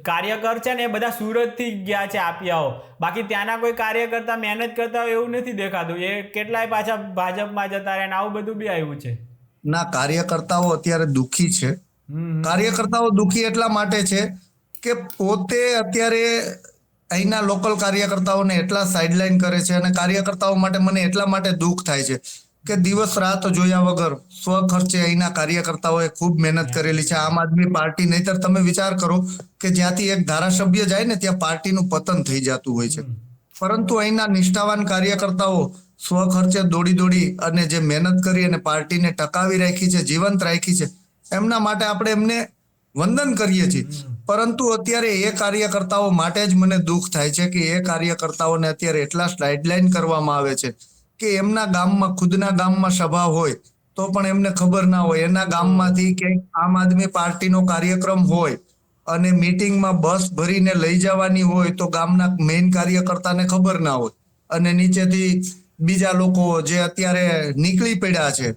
કાર્યકર છે ને એ બધા સુરતથી ગયા છે આપિયાઓ, બાકી ત્યાંના કોઈ કાર્યકર્તા મહેનત કરતા હોય એવું નથી દેખાતું. એ કેટલાય પાછા ભાજપમાં જતા રહે ને આવું બધું બી આવ્યું છે. ના, કાર્યકર્તાઓ અત્યારે દુઃખી છે. કાર્યકર્તાઓ દુઃખી એટલા માટે છે કે પોતે અત્યારે અહીંના લોકલ કાર્યકર્તાઓને એટલા સાઇડલાઇન કરે છે, અને કાર્યકર્તાઓ માટે મને એટલા માટે દુઃખ થાય છે કે દિવસ રાત જોયા વગર સ્વખર્ચે અહીંના કાર્યકર્તાઓએ ખૂબ મહેનત કરેલી છે. આમ આદમી પાર્ટી, નહીતર તમે વિચાર કરો કે જ્યાંથી એક ધારાસભ્ય જાય ને ત્યાં પાર્ટીનું પતન થઈ જતું હોય છે. પરંતુ અહીંના નિષ્ઠાવાન કાર્યકર્તાઓ સ્વખર્ચે દોડી અને જે મહેનત કરી અને પાર્ટીને ટકાવી રાખી છે, જીવંત રાખી છે, એમના માટે આપણે એમને વંદન કરીએ છીએ. પરંતુ અત્યારે એ કાર્યકર્તાઓ માટે જ મને દુઃખ થાય છે કે એ કાર્યકર્તાઓને અત્યારે એટલા સાઇડલાઇન કરવામાં આવે છે કે એમના ગામમાં, ખુદના ગામમાં સભા હોય તો પણ એમને ખબર ના હોય. એના ગામમાંથી ક્યાંક આમ આદમી પાર્ટીનો કાર્યક્રમ હોય અને મીટિંગમાં બસ ભરીને લઈ જવાની હોય તો ગામના મેઇન કાર્યકર્તાને ખબર ના હોય, અને નીચેથી બીજા લોકો જે અત્યારે નીકળી પડ્યા છે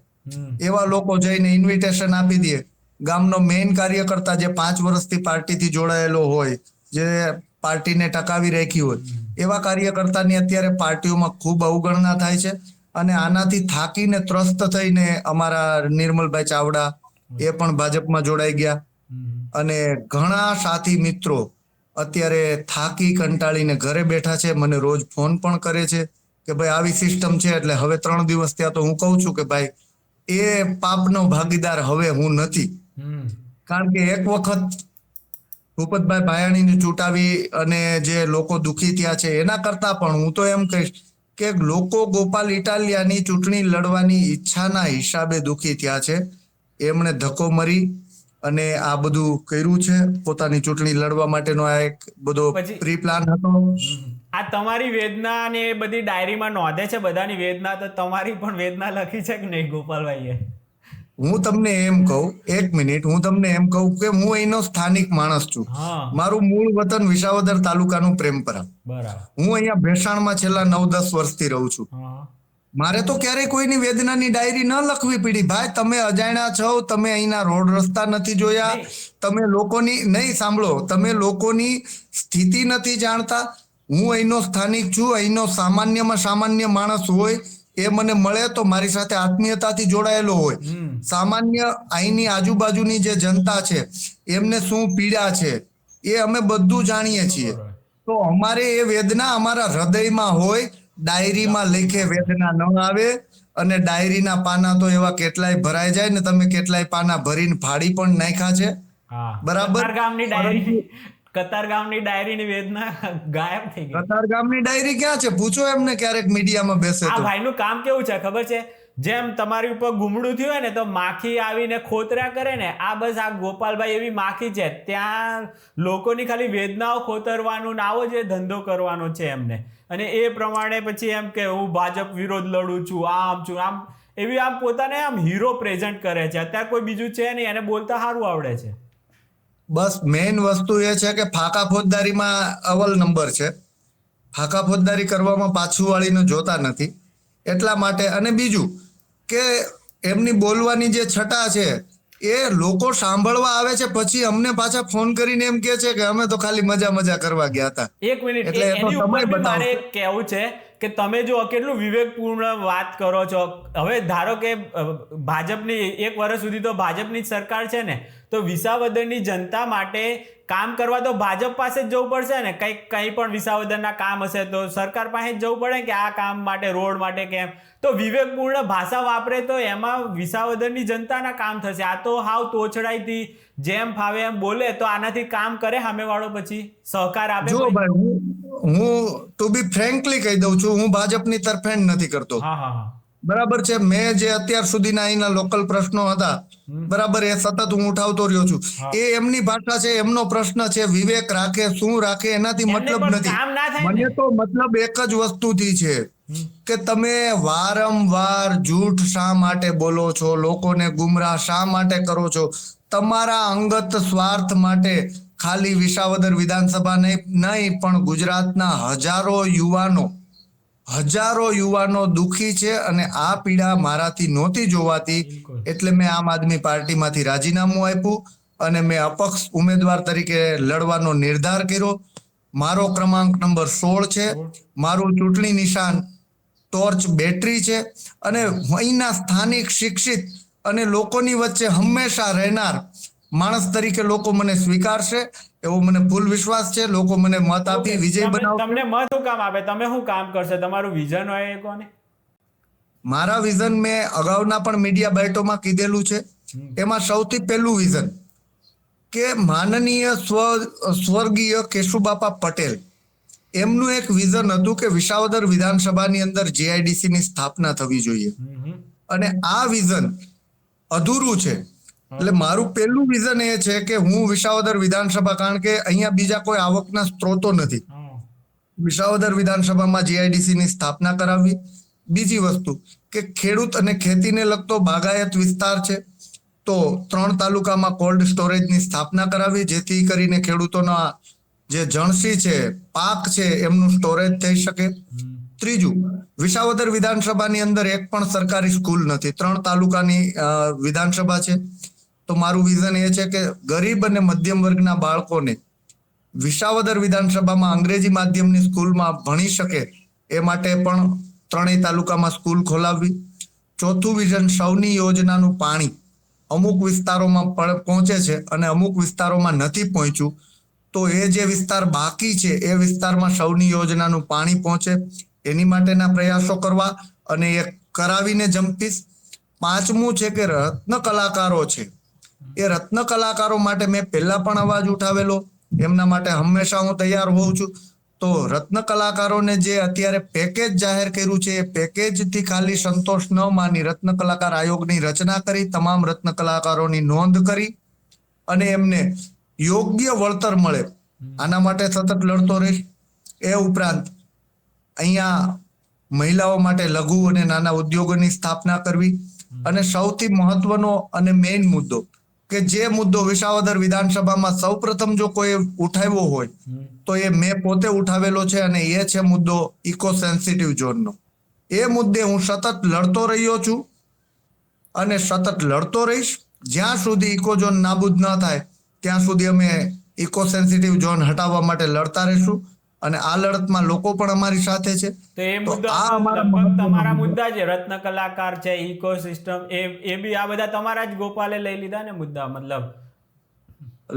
એવા લોકો જઈને ઇન્વિટેશન આપી દે. ગામનો મેઇન કાર્યકર્તા જે 5 વર્ષથી પાર્ટીથી જોડાયેલો હોય, જે પાર્ટીને ટકાવી રાખી હોય, એવા કાર્યકર્તાની અત્યારે પાર્ટીઓમાં ખૂબ અવગણના થાય છે. અને આનાથી થાકીને ત્રસ્ત થઈને અમારા નિર્મલભાઈ ચાવડા એ પણ ભાજપમાં જોડાઈ ગયા, અને ઘણા સાથી મિત્રો અત્યારે થાકી કંટાળીને ઘરે બેઠા છે. મને રોજ ફોન પણ કરે છે કે ભાઈ આવી સિસ્ટમ છે. એટલે હવે 3 દિવસ ત્યાં તો હું કહું છું કે ભાઈ એ પાપનો ભાગીદાર હવે હું નથી. કારણ કે એક વખત ભૂપતભાઈ ભાયાણીને ચૂંટાવી અને જે લોકો દુઃખી થયા છે, એના કરતા પણ હું તો એમ કહીશ કે લોકો ગોપાલ ઇટાલિયાની ચૂંટણી લડવાની ઈચ્છાના હિસાબે દુઃખી થયા છે. એમણે ધક્કો મરી અને આ બધું કર્યું છે. પોતાની ચૂંટણી લડવા માટેનો આ એક બધો પ્રી પ્લાન હતો. આ તમારી વેદના ને એ બધી ડાયરીમાં નોંધે છે બધાની વેદના, તો તમારી પણ વેદના લખી છે કે નહીં ગોપાલભાઈએ? હું તમને એમ કહું, 1 મિનિટ, હું તમને એમ કહું કે હું અહીંનો સ્થાનિક માણસ છું. મારું મૂળ વતન વિસાવદર તાલુકાનું પ્રેમપરા. હું અહીંયા ભેસાણમાં છેલ્લા 9-10 વર્ષથી રહું છું. મારે તો ક્યારેય કોઈની વેદનાની ડાયરી ન લખવી પડી. ભાઈ, તમે અજાણ્યા છો, તમે અહીંના રોડ રસ્તા નથી જોયા, તમે લોકોની નહીં સાંભળો, તમે લોકોની સ્થિતિ નથી જાણતા. હું અહીંનો સ્થાનિક છું. અહીંનો સામાન્યમાં સામાન્ય માણસ હોય એ મને મળે તો મારી સાથે આત્મીયતાથી જોડાયેલો હોય. સામાન્ય અહીંની આજુબાજુની જે જનતા છે એમને શું પીડા છે એ અમે બધું જાણીએ છીએ. તો અમારે એ વેદના અમારા હૃદયમાં હોય, ડાયરીમાં લખે વેદના ન આવે. અને ડાયરીના પાના તો એવા કેટલાય ભરાઈ જાય ને, તમે કેટલાય પાના ભરીને ફાડી પણ નાખ્યા છે. બરાબર. કતારગામની ડાયરીની વેદના ગાયબ થઈ ગઈ. કતારગામની ડાયરી ક્યાં છે? પૂછો એમને ક્યારેક મીડિયામાં બેસે તો. આ ભાઈનું કામ કેવું છે ખબર છે? જેમ તમારી ઉપર ગુમડું થયું હોય ને તો માખી આવીને ખોતરા કરે ને, આ બસ આ ગોપાલભાઈ એવી માખી છે. ત્યાં લોકોની ખાલી વેદનાઓ ખોતરવાનું ને આવો જે ધંધો કરવાનો છે એમને, અને એ પ્રમાણે પછી એમ કે હું ભાજપ વિરોધ લડું છું, આમ છું, આમ એવી આમ પોતાને આમ હીરો પ્રેઝન્ટ કરે છે. અત્યારે કોઈ બીજું છે નહીં, એને બોલતા સારું આવડે છે. બસ મેઇન વસ્તુ એ છે કે ફાકા ફોજદારીમાં અવ્વલ નંબર છે. ફાકા ફોજદારી કરવામાં પાછું વાળીને જોતા નથી એટલા માટે. અને બીજું કે એમની બોલવાની જે છટા છે એ લોકો સાંભળવા આવે છે, પછી અમને પાછા ફોન કરીને એમ કે છે કે અમે તો ખાલી મજા કરવા ગયા હતા. 1 મિનિટ, એની ઉપર મારે કહેવું છે કે તમે જો કેટલું વિવેકપૂર્ણ વાત કરો છો. હવે ધારો કે ભાજપની 1 વર્ષ સુધી તો ભાજપની જ સરકાર છે ને, તો વિસાવદરની જનતા માટે કામ કરવા તો ભાજપ પાસે જ જવું પડશે ને. કંઈ પણ વિસાવદરના કામ હશે તો સરકાર પાસે જ જવું પડે કે આ કામ માટે, રોડ માટે, કેમ. તો વિવેકપૂર્ણ ભાષા વાપરે તો એમાં વિસાવદરની જનતાના કામ થશે. આ તો હાવ તોછડાઈથી જેમ ફાવે એમ બોલે તો આનાથી કામ કરે સામેવાળો, પછી સહકાર આપે. જો ભાઈ, હું ટુ બી ફ્રેન્કલી કહી દઉં છું, હું ભાજપની તરફેણ નથી કરતો. બરાબર છે. મેં જે અત્યાર સુધીના અહીંના લોકલ પ્રશ્નો હતા, બરાબર, એ સતત હું ઉઠાવતો રહ્યો છું. એ એમની ભાષા છે, એમનો પ્રશ્ન છે. વિવેક રાખે શું રાખે એનાથી મતલબ નથી. મને તો મતલબ એક જ વસ્તુથી છે કે તમે વારંવાર જૂઠ શા માટે બોલો છો, લોકોને ગુમરાહ શા માટે કરો છો? તમારા અંગત સ્વાર્થ માટે ખાલી વિસાવદર વિધાનસભા નહીં પણ ગુજરાતના હજારો યુવાનો દુઃખી છે. અને આ પીડા મારાથી નહોતી જોવાતી, એટલે મેં આમ આદમી પાર્ટીમાંથી રાજીનામું આપ્યું અને મેં અપક્ષ ઉમેદવાર તરીકે લડવાનો નિર્ધાર કર્યો. મારો ક્રમાંક નંબર 16 છે. મારું ચૂંટણી નિશાન ટોર્ચ બેટરી છે અને અહીંના સ્થાનિક શિક્ષિત અને લોકોની વચ્ચે હંમેશા રહેનાર માણસ તરીકે લોકો મને સ્વીકારશે એવો મને ફૂલ વિશ્વાસ છે. લોકો મને મત આપી વિજય બનાવશે. તમને મત શું કામ આપે? તમે શું કામ કરશો? તમારું વિઝન હોય એ કોને? મારા વિઝન મેં અગાઉના પણ મીડિયા બાઇટોમાં કીધેલું છે. એમાં સૌથી પહેલું વિઝન કે માનનીય સ્વર્ગીય કેશુબાપા પટેલ એમનું એક વિઝન હતું કે વિસાવદર વિધાનસભાની અંદર જીઆઈડીસી ની સ્થાપના થવી જોઈએ અને આ વિઝન અધૂરું છે. એટલે મારું પહેલું વિઝન એ છે કે હું વિસાવદર વિધાનસભા, કારણ કે અહીંયા બીજા કોઈ આવકના સ્ત્રોતો નથી, વિસાવદર વિધાનસભામાં જીઆઈડીસી ની સ્થાપના કરાવવી. બીજી વસ્તુ કે ખેડૂત અને ખેતીને લગતો બાગાયત વિસ્તાર છે તો 3 તાલુકામાં કોલ્ડ સ્ટોરેજની સ્થાપના કરાવી જેથી કરીને ખેડૂતોના જે જણસી છે, પાક છે, એમનું સ્ટોરેજ થઈ શકે. ત્રીજું, વિસાવદર વિધાનસભાની અંદર એક પણ સરકારી સ્કૂલ નથી. 3 તાલુકાની વિધાનસભા છે તો મારું વિઝન એ છે કે ગરીબ અને મધ્યમ વર્ગના બાળકોને વિસાવદર વિધાનસભામાં અંગ્રેજી માધ્યમની સ્કૂલમાં ભણી શકે એ માટે પણ 3 તાલુકામાં સ્કૂલ ખોલાવવી. ચોથું વિઝન, સૌની યોજનાનું પાણી અમુક વિસ્તારોમાં પહોંચે છે અને અમુક વિસ્તારોમાં નથી પહોંચ્યું તો એ જે વિસ્તાર બાકી છે એ વિસ્તારમાં સૌની યોજનાનું પાણી પહોંચે એની માટેના પ્રયાસો કરવા અને એ કરાવીને જંપીશ. પાંચમું છે કે રત્ન કલાકારો છે એ રત્ન કલાકારો માટે મેં પહેલા પણ અવાજ ઉઠાવેલો, એમના માટે હંમેશા હું તૈયાર હોઉં છું. તો રત્ન કલાકારોને જે અત્યારે પેકેજ જાહેર કર્યું છે એ પેકેજથી ખાલી સંતોષ ન માની રત્ન કલાકાર આયોગની રચના કરી, તમામ રત્ન કલાકારોની નોંધ કરી અને એમને યોગ્ય વળતર મળે આના માટે સતત લડતો રહીશ. એ ઉપરાંત અહીંયા મહિલાઓ માટે લઘુ અને નાના ઉદ્યોગોની સ્થાપના કરવી અને સૌથી મહત્વનો અને મેઇન મુદ્દો કે જે મુદ્દો વિસાવદર વિધાનસભામાં સૌપ્રથમ જો કોઈ ઉઠાવ્યો હોય તો એ મેં પોતે ઉઠાવેલો છે અને એ છે મુદ્દો ઇકો સેન્સિટિવ ઝોનનો. એ મુદ્દે હું સતત લડતો રહ્યો છું અને સતત લડતો રહીશ. જ્યાં સુધી ઇકો ઝોન નાબૂદ ન થાય ત્યાં સુધી અમે ઇકો સેન્સિટિવ ઝોન હટાવવા માટે લડતા રહીશું અને આ લડતમાં લોકો પણ અમારી સાથે છે. તો એ મુદ્દો તમારા મુદ્દા છે, રત્ન કલાકાર છે, ઇકોસિસ્ટમ, એ બી આ બધા તમારા જ ગોપાલે લઈ લીધા ને મુદ્દા? મતલબ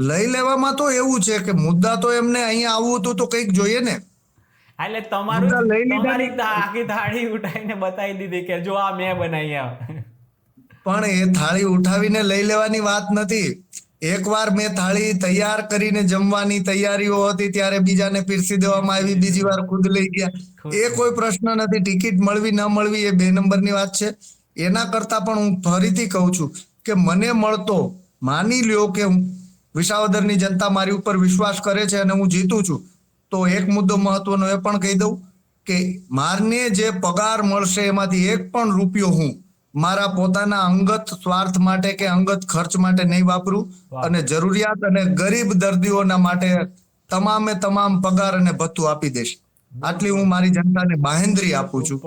લઈ લેવામાં તો એવું છે કે મુદ્દા તો એમને અહીંયા આવવું હતું તો કંઈક જોઈએ ને. એટલે તમારી આખી થાળી ઉઠાવીને બતાવી દીધી કે જો આ મેં બનાવી. પણ એ થાળી ઉઠાવીને લઈ લેવાની વાત નથી. એકવાર મેં થાળી તૈયાર કરીને જમવાની તૈયારીઓ હતી ત્યારે બીજાને પીરસી દેવામાં આવી, બીજી વાર ખુદ લઈ ગયા. એ કોઈ પ્રશ્ન નથી. ટિકિટ મળવી ન મળવી એ 2 નંબરની વાત છે. એના કરતા પણ હું ફરીથી કહું છું કે મને મળતો, માની લ્યો કે વિસાવદરની જનતા મારી ઉપર વિશ્વાસ કરે છે અને હું જીતું છું તો એક મુદ્દો મહત્વનો એ પણ કહી દઉં કે મારને જે પગાર મળશે એમાંથી 1 પણ રૂપિયો હું મારા પોતાના અંગત સ્વાર્થ માટે કે અંગત ખર્ચ માટે નહીં વાપરું અને જરૂરિયાત અને ગરીબ દર્દીઓના માટે તમામે તમામ પગાર અને ભથ્થું આપી દઈશ. આટલી હું મારી જનતાને બાહેંધરી આપું છું.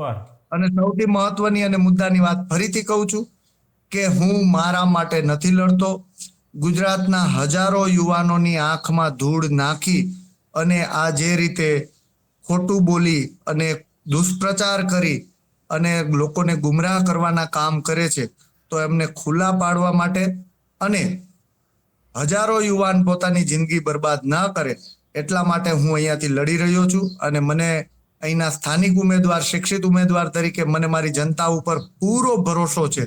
અને સૌથી મહત્વની અને મુદ્દાની વાત ફરીથી કહું છું કે હું મારા માટે નથી લડતો. ગુજરાતના હજારો યુવાનોની આંખમાં ધૂળ નાખી અને આ જે રીતે ખોટું બોલી અને દુષ્પ્રચાર કરી અને લોકોને ગુમરાહ કરવાના કામ કરે છે તો એમને ખુલ્લા પાડવા માટે અને હજારો યુવાન પોતાની જિંદગી બરબાદ ન કરે એટલા માટે હું અહીંયાથી લડી રહ્યો છું. અને મને અહીંના સ્થાનિક ઉમેદવાર, શિક્ષિત ઉમેદવાર તરીકે મને મારી જનતા ઉપર પૂરો ભરોસો છે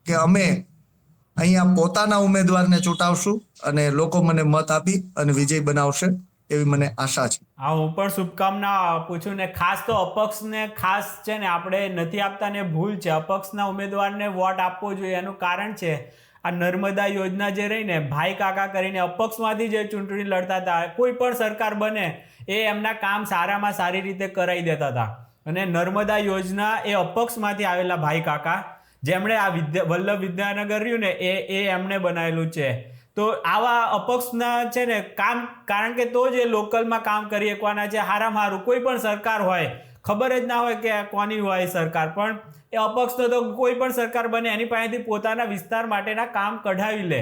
કે અમે અહીંયા પોતાના ઉમેદવારને ચૂંટાવશું અને લોકો મને મત આપી અને વિજય બનાવશે એવી મને આશા છે. હા, હું પણ શુભકામના આપું છું ને ખાસ તો અપક્ષને ખાસ છે ને આપણે નથી આપતા ને ભૂલ છે. અપક્ષના ઉમેદવારને વોટ આપવો જોઈએ. એનું કારણ છે આ નર્મદા યોજના જે રહી ને, ભાઈ કાકા કરીને અપક્ષમાંથી જે ચૂંટણી લડતા હતા, કોઈ પણ સરકાર બને એ એમના કામ સારામાં સારી રીતે કરાવી દેતા હતા. અને નર્મદા યોજના એ અપક્ષમાંથી આવેલા ભાઈ કાકા જેમણે આ વલ્લભ વિદ્યાનગર રહ્યું ને એ એમણે બનાવેલું છે. તો આવા અપક્ષના છે ને કામ, કારણ કે તો જ એ લોકલમાં કામ કરી શકવાના છે. હારામાં હારું કોઈ પણ સરકાર હોય, ખબર જ ના હોય કે કોની હોય સરકાર, પણ એ અપક્ષનો તો કોઈ પણ સરકાર બને એની પાસેથી પોતાના વિસ્તાર માટેના કામ કઢાવી લે.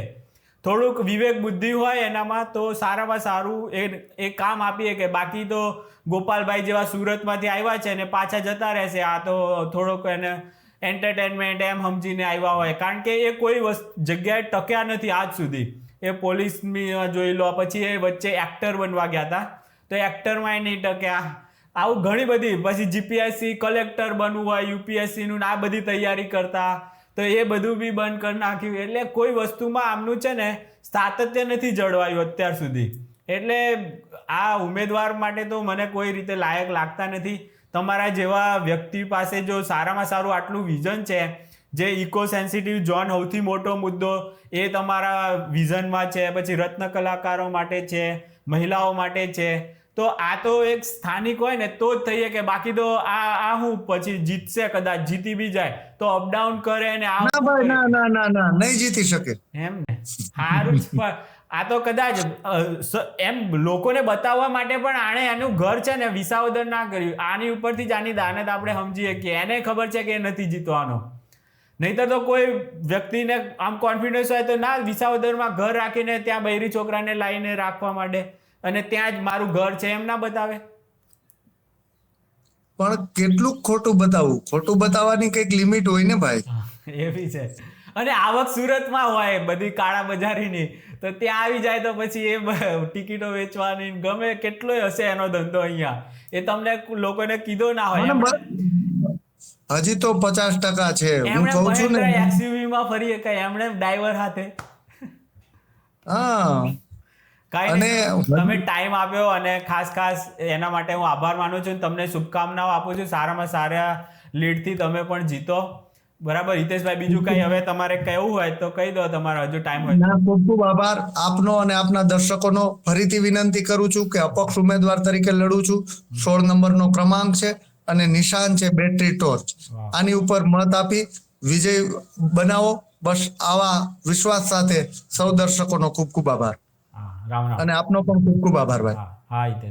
થોડુંક વિવેક બુદ્ધિ હોય એનામાં તો સારામાં સારું એ કામ આપીએ કે બાકી તો ગોપાલભાઈ જેવા સુરતમાંથી આવ્યા છે ને પાછા જતા રહેશે. આ તો થોડોક એને એન્ટરટેનમેન્ટ એમ સમજીને આવ્યા હોય, કારણ કે એ કોઈ જગ્યાએ ટક્યા નથી આજ સુધી. એ પોલીસમાં જોઈ લો, પછી એ વચ્ચે એક્ટર બનવા ગયા હતા તો એક્ટરમાં એ નહીં ટક્યા. આવું ઘણી બધી, પછી જીપીએસસી કલેક્ટર બનવું હોય યુપીએસસીનું, આ બધી તૈયારી કરતા તો એ બધું બી બંધ કરી નાખ્યું. એટલે કોઈ વસ્તુમાં આમનું છે ને સાતત્ય નથી જળવાયું અત્યાર સુધી. એટલે આ ઉમેદવાર માટે તો મને કોઈ રીતે લાયક લાગતા નથી. તમારા જેવા વ્યક્તિ પાસે જો સારામાં સારું આટલું વિઝન છે, જે ઇકો સેન્સિટિવ ઝોન સૌથી મોટો મુદ્દો એ તમારા વિઝનમાં છે, પછી રત્ન કલાકારો માટે છે, મહિલાઓ માટે છે, તો આ તો એક સ્થાનિક હોય ને તો જ થઈએ કે બાકી તો આ હું પછી જીતશે, કદાચ જીતી બી જાય તો અપડાઉન કરે ને ના ભાઈ, ના ના ના ના, નહીં જીતી શકે એમ ને. સારું જ, પણ આ તો કદાચ એમ લોકોને બતાવવા માટે પણ આણે એનું ઘર છે ને વિસાવદર ના કર્યું. આની ઉપરથી જ આની દાનત આપણે સમજીએ કે એને ખબર છે કે એ નથી જીતવાનો. નહીતર તો કોઈ વ્યક્તિને આમ કોન્ફિડન્સ હોય તો ના વિસાવદરમાં ઘર રાખીને ત્યાં બૈરી છોકરાને લાવીને રાખવા માંડે અને ત્યાં જ મારું ઘર છે એમ ના બતાવે. પણ કેટલું ખોટું બતાવવું? ખોટું બતાવવાની કઈક લિમિટ હોય ને ભાઈ. એવી છે. અને આવક સુરતમાં હોય બધી કાળા બજારીની, તો ત્યાં આવી જાય તો પછી એ ટિકિટો વેચવાની ગમે કેટલોય હશે એનો ધંધો અહીંયા, એ તમને લોકોને કીધો ના હોય. હજી તો 50% છે. હું કહું છું ને, એક્સયુવી માં ફરી કઈ એમણે ડ્રાઈવર હાથે. હા, કાંઈ નહીં, તમે ટાઈમ આપ્યો અને ખાસ એના માટે હું આભાર માનું છું. તમને શુભકામનાઓ આપું છું. સારામાં સારા લીડથી તમે પણ જીતો. બરાબર હિતેશભાઈ, બીજું કઈ હવે તમારે કહેવું હોય તો કહી દો, તમારો હજુ ટાઈમ હોય. ખૂબ ખૂબ આભાર આપનો અને આપના દર્શકોનો. ફરીથી વિનંતી કરું છું કે અપક્ષ ઉમેદવાર તરીકે લડું છું. 16 નંબરનો ક્રમાંક છે અને નિશાન છે બેટરી ટોર્ચ. આની ઉપર મત આપી વિજય બનાવો. બસ આવા વિશ્વાસ સાથે સૌ દર્શકોનો ખૂબ ખૂબ આભાર. રામ રામ. અને આપનો પણ ખૂબ ખૂબ આભાર ભાઈ. હા હિતેશ.